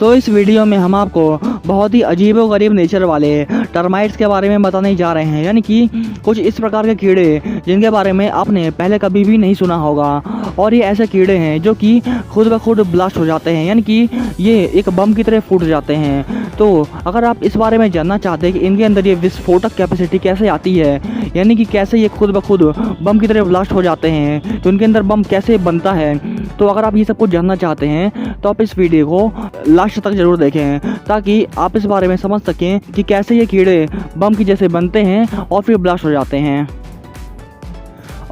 तो इस वीडियो में हम आपको बहुत ही अजीबोगरीब नेचर वाले टर्माइट्स के बारे में बताने जा रहे हैं, यानी कि कुछ इस प्रकार के कीड़े जिनके बारे में आपने पहले कभी भी नहीं सुना होगा। और ये ऐसे कीड़े हैं जो कि खुद ब खुद ब्लास्ट हो जाते हैं, यानी कि ये एक बम की तरह फूट जाते हैं। तो अगर आप इस बारे में जानना चाहते हैं कि इनके अंदर ये विस्फोटक कैपेसिटी कैसे आती है, यानी कि कैसे ये खुद ब खुद बम की तरह ब्लास्ट हो जाते हैं, तो इनके अंदर बम कैसे बनता है, तो अगर आप ये सब कुछ जानना चाहते हैं तो आप इस वीडियो को लास्ट तक जरूर देखें, ताकि आप इस बारे में समझ सकें कि कैसे ये कीड़े बम की जैसे बनते हैं और फिर ब्लास्ट हो जाते हैं।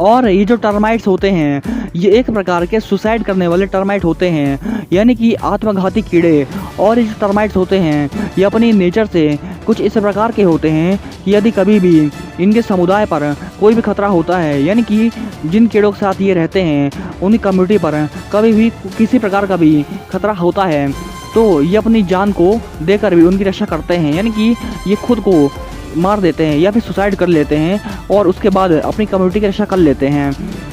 और ये जो टर्माइट्स होते हैं ये एक प्रकार के सुसाइड करने वाले टर्माइट होते हैं, यानी कि आत्मघाती कीड़े। और ये जो टर्माइट्स होते हैं ये अपनी नेचर से कुछ इस प्रकार के होते हैं कि यदि कभी भी इनके समुदाय पर कोई भी खतरा होता है, यानी कि जिन कीड़ों के साथ ये रहते हैं उनकी कम्युनिटी पर कभी भी किसी प्रकार का भी खतरा होता है, तो ये अपनी जान को देकर भी उनकी रक्षा करते हैं, यानी कि ये खुद को मार देते हैं या फिर सुसाइड कर लेते हैं और उसके बाद अपनी कम्युनिटी की रक्षा कर लेते हैं।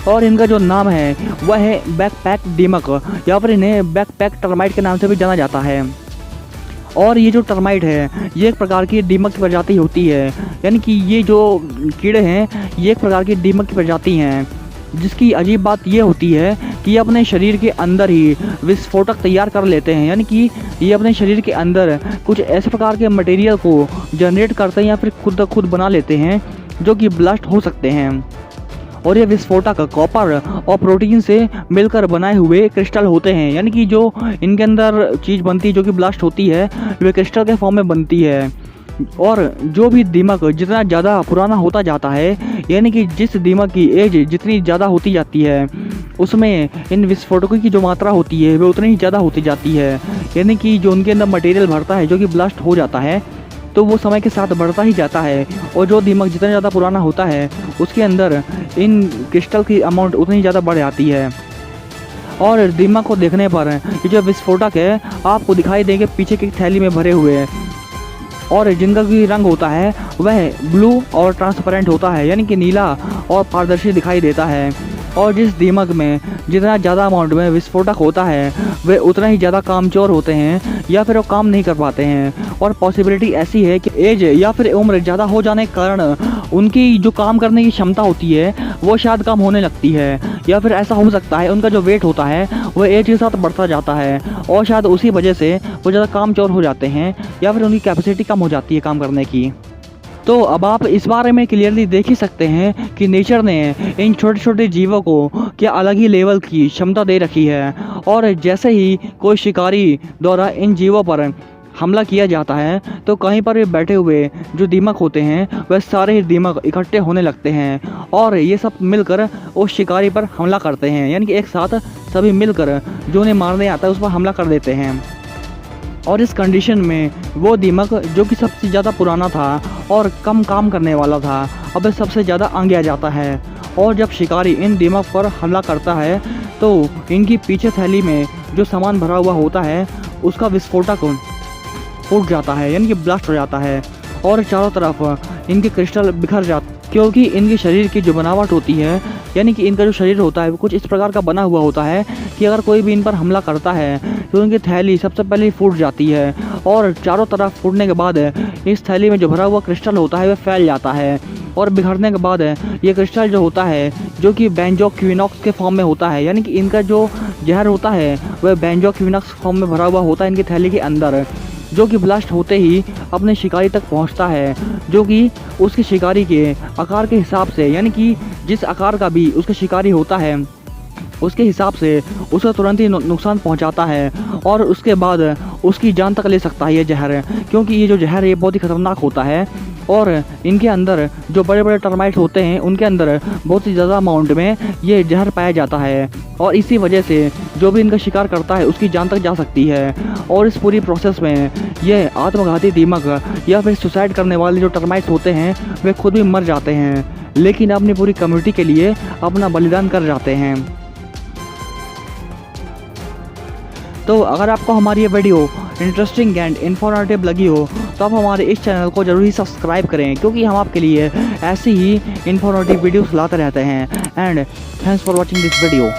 और इनका जो नाम है वह है बैकपैक दीमक, या फिर इन्हें बैकपैक टर्माइट के नाम से भी जाना जाता है। और ये जो टर्माइट है ये एक प्रकार की दीमक की प्रजाति होती है, यानी कि ये जो कीड़े हैं ये एक प्रकार की दीमक की प्रजाति हैं, जिसकी अजीब बात ये होती है कि ये अपने शरीर के अंदर ही विस्फोटक तैयार कर लेते हैं, यानी कि ये अपने शरीर के अंदर कुछ ऐसे प्रकार के मटेरियल को जनरेट करते हैं या फिर खुद बना लेते हैं जो कि ब्लास्ट हो सकते हैं। और ये विस्फोटक कॉपर और प्रोटीन से मिलकर बनाए हुए क्रिस्टल होते हैं, यानी कि जो इनके अंदर चीज़ बनती है जो कि ब्लास्ट होती है वे क्रिस्टल के फॉर्म में बनती है। और जो भी दीमक जितना ज़्यादा पुराना होता जाता है, यानी कि जिस दीमक की एज जितनी ज़्यादा होती जाती है उसमें इन विस्फोटकों की जो मात्रा होती है वो उतनी ही ज़्यादा होती जाती है, यानी कि जो उनके अंदर मटेरियल भरता है जो कि ब्लास्ट हो जाता है तो वो समय के साथ बढ़ता ही जाता है। और जो दीमक जितना ज़्यादा पुराना होता है उसके अंदर इन क्रिस्टल की अमाउंट उतनी ज़्यादा बढ़ जाती है। और दीमक को देखने पर ये जो विस्फोटक है आपको दिखाई देंगे पीछे की थैली में भरे हुए, और जिनका भी रंग होता है वह ब्लू और ट्रांसपेरेंट होता है, यानी कि नीला और पारदर्शी दिखाई देता है। और जिस दीमक में जितना ज़्यादा अमाउंट में विस्फोटक होता है वे उतना ही ज़्यादा कामचोर होते हैं या फिर वो काम नहीं कर पाते हैं। और पॉसिबिलिटी ऐसी है कि एज या फिर उम्र ज़्यादा हो जाने के कारण उनकी जो काम करने की क्षमता होती है वो शायद कम होने लगती है, या फिर ऐसा हो सकता है उनका जो वेट होता है वह एज के साथ बढ़ता जाता है और शायद उसी वजह से वो ज़्यादा कामचोर हो जाते हैं या फिर उनकी कैपेसिटी कम हो जाती है काम करने की। तो अब आप इस बारे में क्लियरली देख ही सकते हैं कि नेचर ने इन छोटे छोटे जीवों को क्या अलग ही लेवल की क्षमता दे रखी है। और जैसे ही कोई शिकारी द्वारा इन जीवों पर हमला किया जाता है तो कहीं पर भी बैठे हुए जो दीमक होते हैं वह सारे ही दीमक इकट्ठे होने लगते हैं और ये सब मिलकर उस शिकारी पर हमला करते हैं, यानी कि एक साथ सभी मिलकर जो उन्हें मारने आता है उस पर हमला कर देते हैं। और इस कंडीशन में वो दीमक जो कि सबसे ज़्यादा पुराना था और कम काम करने वाला था अब सबसे ज़्यादा आगे आ जाता है। और जब शिकारी इन दीमक पर हमला करता है तो इनकी पीछे थैली में जो सामान भरा हुआ होता है उसका विस्फोटक फूट जाता है, यानी कि ब्लास्ट हो जाता है और चारों तरफ इनके क्रिस्टल बिखर जाते, क्योंकि इनके शरीर की जो बनावट होती है, यानी कि इनका जो शरीर होता है वो कुछ इस प्रकार का बना हुआ होता है कि अगर कोई भी इन पर हमला करता है तो उनकी थैली सबसे पहले फूट जाती है और चारों तरफ फूटने के बाद इस थैली में जो भरा हुआ क्रिस्टल होता है वह फैल जाता है। और बिखरने के बाद ये क्रिस्टल जो होता है जो कि बेंजोक्विनॉक्स के फॉर्म में होता है, यानी कि इनका जो जहर होता है वह बेंजोक्विनॉक्स फॉर्म में भरा हुआ होता है इनकी थैली के अंदर, जो कि ब्लास्ट होते ही अपने शिकारी तक पहुंचता है, जो कि उसके शिकारी के आकार के हिसाब से, यानी कि जिस आकार का भी उसका शिकारी होता है उसके हिसाब से उसे तुरंत ही नुकसान पहुंचाता है और उसके बाद उसकी जान तक ले सकता है ये जहर, क्योंकि ये जो जहर है ये बहुत ही खतरनाक होता है। और इनके अंदर जो बड़े बड़े टर्माइट्स होते हैं उनके अंदर बहुत ही ज़्यादा अमाउंट में ये जहर पाया जाता है और इसी वजह से जो भी इनका शिकार करता है उसकी जान तक जा सकती है। और इस पूरी प्रोसेस में ये आत्मघाती दीमक या फिर सुसाइड करने वाले जो टर्माइट्स होते हैं वे खुद भी मर जाते हैं, लेकिन अपनी पूरी कम्युनिटी के लिए अपना बलिदान कर जाते हैं। तो अगर आपको हमारी ये वीडियो इंटरेस्टिंग एंड इन्फॉर्मेटिव लगी हो तो आप हमारे इस चैनल को जरूर ही सब्सक्राइब करें, क्योंकि हम आपके लिए ऐसी ही इन्फॉर्मेटिव वीडियोस लाते रहते हैं। And thanks for watching this video.